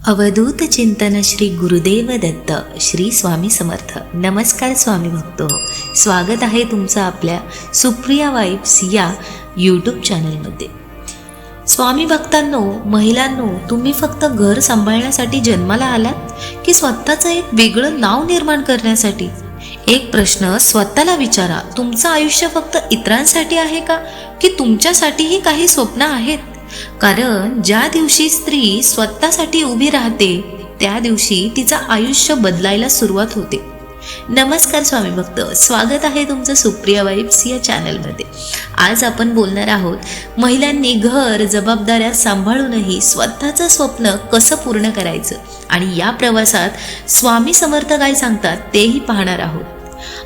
अवधूत चिंतन श्री गुरुदेव दत्त श्री स्वामी समर्थ। नमस्कार स्वामी भक्तो, स्वागत आहे तुमचं आपल्या सुप्रिया वाइब्स या यूट्यूब चॅनलमध्ये। स्वामी भक्तांनो, महिलांनो, तुम्ही फक्त घर सांभाळण्यासाठी जन्माला आलात की स्वतःचं एक वेगळं नाव निर्माण करण्यासाठी? एक प्रश्न स्वतःला विचारा, तुमचं आयुष्य फक्त इतरांसाठी आहे का की तुमच्यासाठीही काही स्वप्न आहेत? कारण ज्या दिवशी स्त्री स्वतःसाठी उभी राहते त्या दिवशी तिचं आयुष्य बदलायला सुरुवात होते। नमस्कार स्वामी भक्त, स्वागत आहे तुमचं सुप्रिया वाइब्स या चॅनलमध्ये। आज आपण बोलणार आहोत महिलांनी घर जबाबदाऱ्या सांभाळूनही स्वतःचं स्वप्न कसं पूर्ण करायचं, आणि या प्रवासात स्वामी समर्थ काय सांगतात तेही पाहणार आहोत।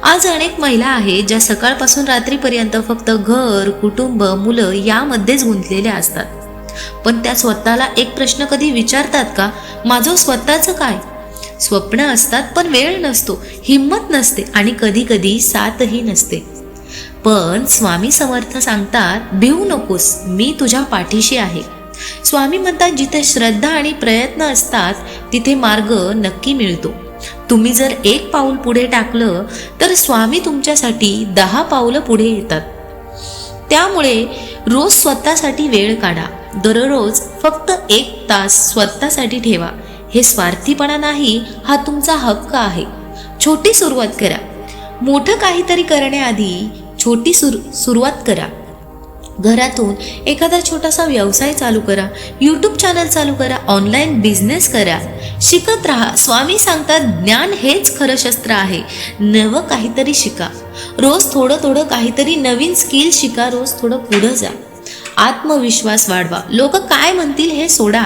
आज अनेक महिला आहेत ज्या सकाळपासून रात्रीपर्यंत फक्त घर, कुटुंब, मुलं यामध्येच गुंतलेल्या असतात। पण त्या स्वतःला एक प्रश्न कधी विचारतात का, माझं स्वतःचं काय? स्वप्न असतात पण वेळ नसतो, हिम्मत नसते आणि कधी कधी साथही नसते। पण स्वामी समर्थ सांगतात, भिवू नकोस, मी तुझ्या पाठीशी आहे। स्वामी म्हणतात, जिथे श्रद्धा आणि प्रयत्न असतात तिथे मार्ग नक्की मिळतो। तुम्ही जर एक पाऊल पुढे टाकलं तर स्वामी तुमच्यासाठी 10 पावलं पुढे येतात। त्यामुळे रोज स्वतःसाठी वेळ काढा, दररोज फक्त 1 तास स्वतःसाठी ठेवा। हे स्वार्थीपणा नाही, हा तुमचा हक्क आहे। छोटी सुरुवात करा, मोठं काहीतरी करण्याआधी छोटी सुरुवात करा। घरातून एखादा छोटासा व्यवसाय चालू करा, यूट्यूब चॅनल चालू करा, ऑनलाईन बिझनेस करा, शिकत राहा। स्वामी सांगतात, ज्ञान हेच खरं शस्त्र आहे। नवं काहीतरी शिका, रोज थोडं काहीतरी नवीन स्किल शिका, रोज थोडं पुढं जा। आत्मविश्वास वाढवा, लोक काय म्हणतील हे सोडा,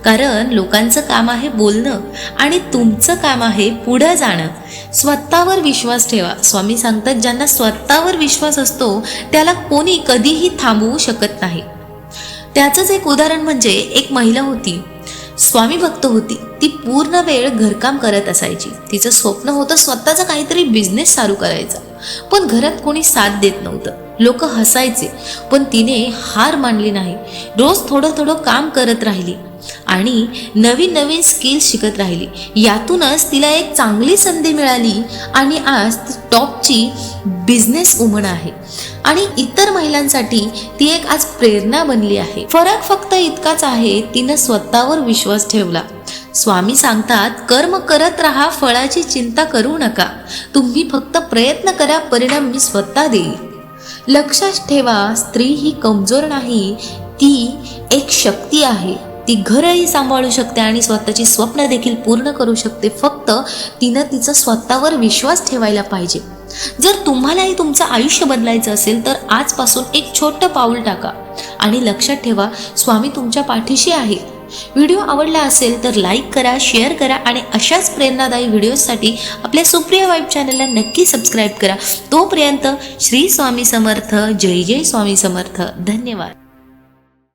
कारण लोकांचं काम आहे बोलणं आणि तुमचं काम आहे पुढं जाणं। स्वतःवर विश्वास ठेवा। स्वामी सांगतात, ज्यांना स्वतःवर विश्वास असतो त्याला कोणी कधीही थांबवू शकत नाही। त्याचंच एक उदाहरण म्हणजे एक महिला होती, स्वामी भक्त होती। ती पूर्ण वेळ घरकाम करत असायची। तिचं स्वप्न होतं स्वतःचा काहीतरी बिझनेस चालू करायचा, पण घरात कोणी साथ देत नव्हतं, लोक हसायचे। पण तिने हार मानली नाही, रोज थोडं काम करत राहिली आणि नवीन स्किल शिकत राहिली। यातूनच तिला एक चांगली संधी मिळाली आणि आज टॉपची बिझनेस वुमन आहे आणि इतर महिलांसाठी ती एक आज प्रेरणा बनली आहे। फरक फक्त इतकाच आहे, तिनं स्वतःवर विश्वास ठेवला। स्वामी सांगतात, कर्म करत राहा, फळाची चिंता करू नका। तुम्ही फक्त प्रयत्न करा, परिणाम मी स्वतः देईल। लक्षात ठेवा, स्त्री ही कमजोर नाही, ती एक शक्ती आहे। ती घरही सांभाळू शकते आणि स्वतःची स्वप्न देखील पूर्ण करू शकते। फक्त तिनं तिचं स्वतःवर विश्वास ठेवायला पाहिजे। जर तुम्हालाही तुमचं आयुष्य बदलायचं असेल तर आजपासून एक छोटं पाऊल टाका आणि लक्षात ठेवा, स्वामी तुमच्या पाठीशी आहे। व्हिडिओ आवडला असेल तर लाईक करा, शेअर करा आणि अशाच प्रेरणादायी व्हिडिओसाठी आपल्या सुप्रिया वाइब चॅनलला नक्की सबस्क्राईब करा। तोपर्यंत श्री स्वामी समर्थ, जय जय स्वामी समर्थ। धन्यवाद।